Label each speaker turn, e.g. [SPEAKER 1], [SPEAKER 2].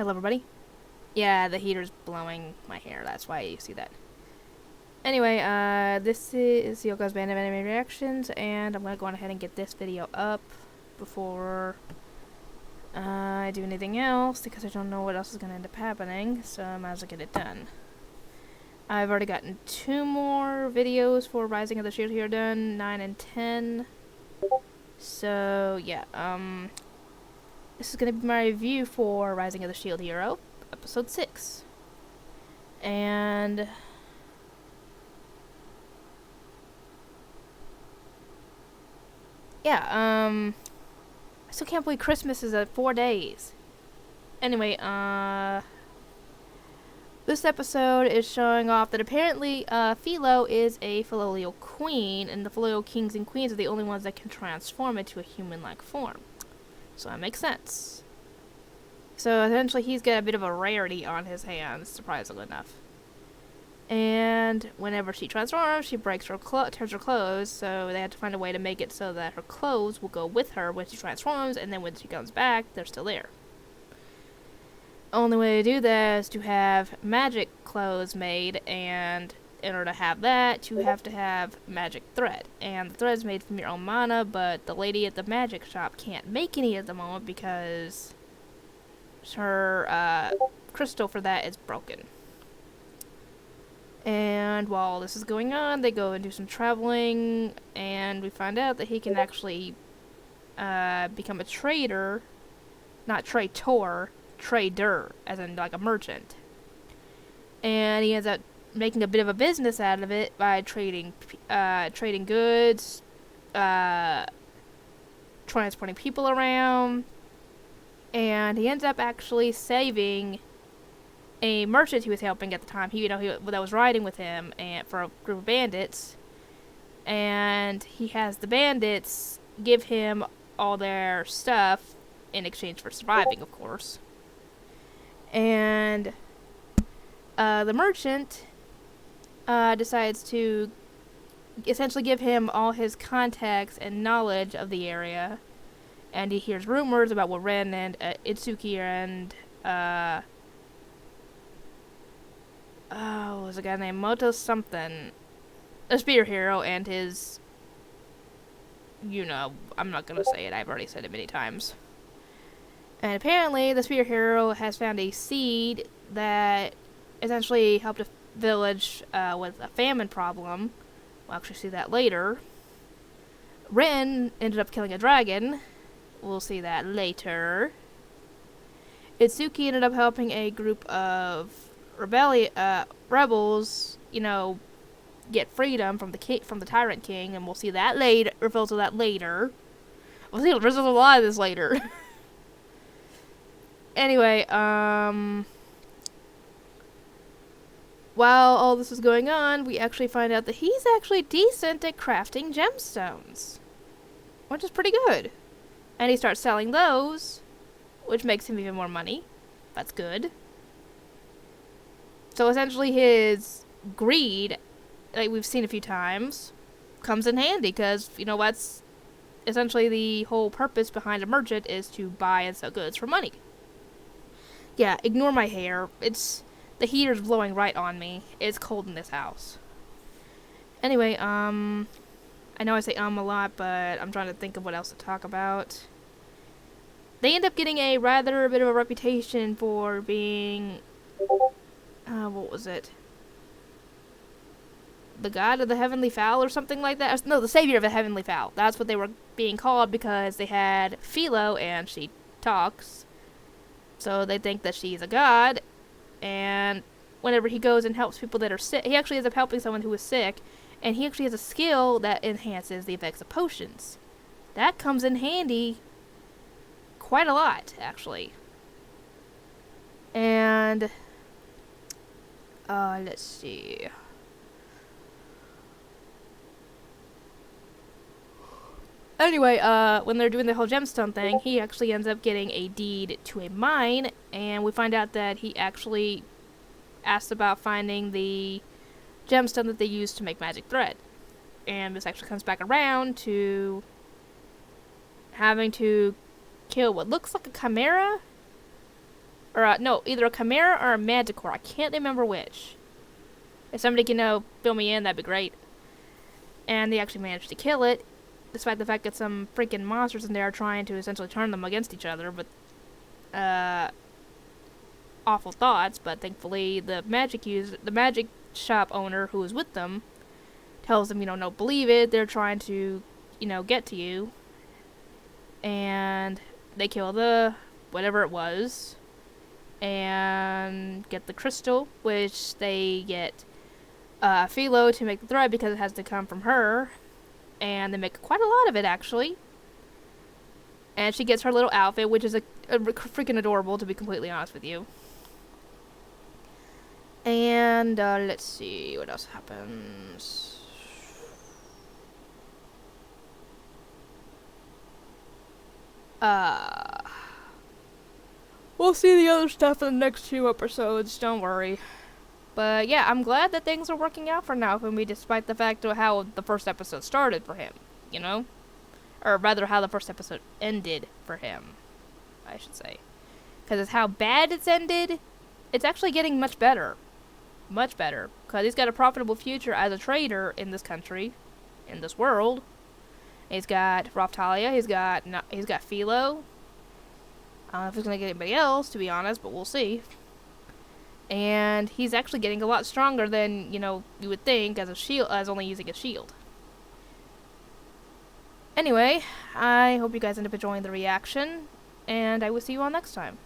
[SPEAKER 1] Hello, everybody. Yeah, the heater's blowing my hair. That's why you see that. Anyway, this is Yoko's Band of Anime Reactions, and I'm gonna go on ahead and get this video up before I do anything else, because I don't know what else is gonna end up happening, so I might as well get it done. I've already gotten 2 more videos for Rising of the Shield Hero done, 9 and 10. So, yeah, this is gonna be my review for Rising of the Shield Hero, episode 6. And yeah, I still can't believe Christmas is at 4 days. Anyway, this episode is showing off that apparently, Philo is a Filial Queen, and the Filial Kings and Queens are the only ones that can transform into a human-like form. So that makes sense. So essentially he's got a bit of a rarity on his hands, surprisingly enough. And whenever she transforms, she breaks her tears her clothes, so they have to find a way to make it so that her clothes will go with her when she transforms, and then when she comes back, they're still there. Only way to do that is to have magic clothes made, and in order to have that, you have to have magic thread. And the thread is made from your own mana, but the lady at the magic shop can't make any at the moment because her crystal for that is broken. And while this is going on, they go and do some traveling, and we find out that he can actually become a trader, not traitor, trader, as in like a merchant. And he ends up making a bit of a business out of it by trading goods, transporting people around, and he ends up actually saving a merchant he was helping at the time. That was riding with him and for a group of bandits, and he has the bandits give him all their stuff in exchange for surviving, of course. And the merchant decides to essentially give him all his contacts and knowledge of the area, and he hears rumors about what Ren and Itsuki and was a guy named Moto something, a spear hero, and his, I'm not gonna say it, I've already said it many times. And apparently the spear hero has found a seed that essentially helped a village with a famine problem. We'll actually see that later. Ren ended up killing a dragon. We'll see that later. Itsuki ended up helping a group of rebels, get freedom from the Tyrant King, and we'll see that later. Reveal to that later. We'll see. There's a lot of this later. Anyway, while all this is going on, we actually find out that he's actually decent at crafting gemstones, which is pretty good. And he starts selling those, which makes him even more money. That's good. So essentially his greed, like we've seen a few times, comes in handy, because, that's essentially the whole purpose behind a merchant, is to buy and sell goods for money. Yeah, ignore my hair. The heater's blowing right on me. It's cold in this house. Anyway, I know I say a lot, but I'm trying to think of what else to talk about. They end up getting a rather bit of a reputation for being, what was it? The god of the heavenly fowl or something like that? No, the savior of the heavenly fowl. That's what they were being called, because they had Philo and she talks. So they think that she's a god, and whenever he goes and helps people that are sick, he actually ends up helping someone who is sick, and he actually has a skill that enhances the effects of potions. That comes in handy quite a lot, actually. And let's see. Anyway, when they're doing the whole gemstone thing, he actually ends up getting a deed to a mine, and we find out that he actually asked about finding the gemstone that they use to make magic thread. And this actually comes back around to having to kill what looks like a chimera. Or, no, either a Chimera or a Manticore. I can't remember which. If somebody can, fill me in, that'd be great. And they actually managed to kill it, despite the fact that some freaking monsters in there are trying to essentially turn them against each other, but, awful thoughts, but thankfully the magic shop owner who was with them tells them, don't believe it, they're trying to, get to you. And they kill the whatever it was and get the crystal, which they get Philo to make the thread because it has to come from her, and they make quite a lot of it actually. And she gets her little outfit, which is a freaking adorable, to be completely honest with you. And let's see what else happens. We'll see the other stuff in the next 2 episodes, don't worry. But yeah, I'm glad that things are working out for now for me, despite the fact of how the first episode started for him, Or rather, how the first episode ended for him, I should say. Because it's how bad it's ended, it's actually getting much better. Much better. Because he's got a profitable future as a trader in this country, in this world. He's got Raftalia, he's got Philo. I don't know if he's going to get anybody else, to be honest, but we'll see. And he's actually getting a lot stronger than, you would think as only using a shield. Anyway, I hope you guys end up enjoying the reaction, and I will see you all next time.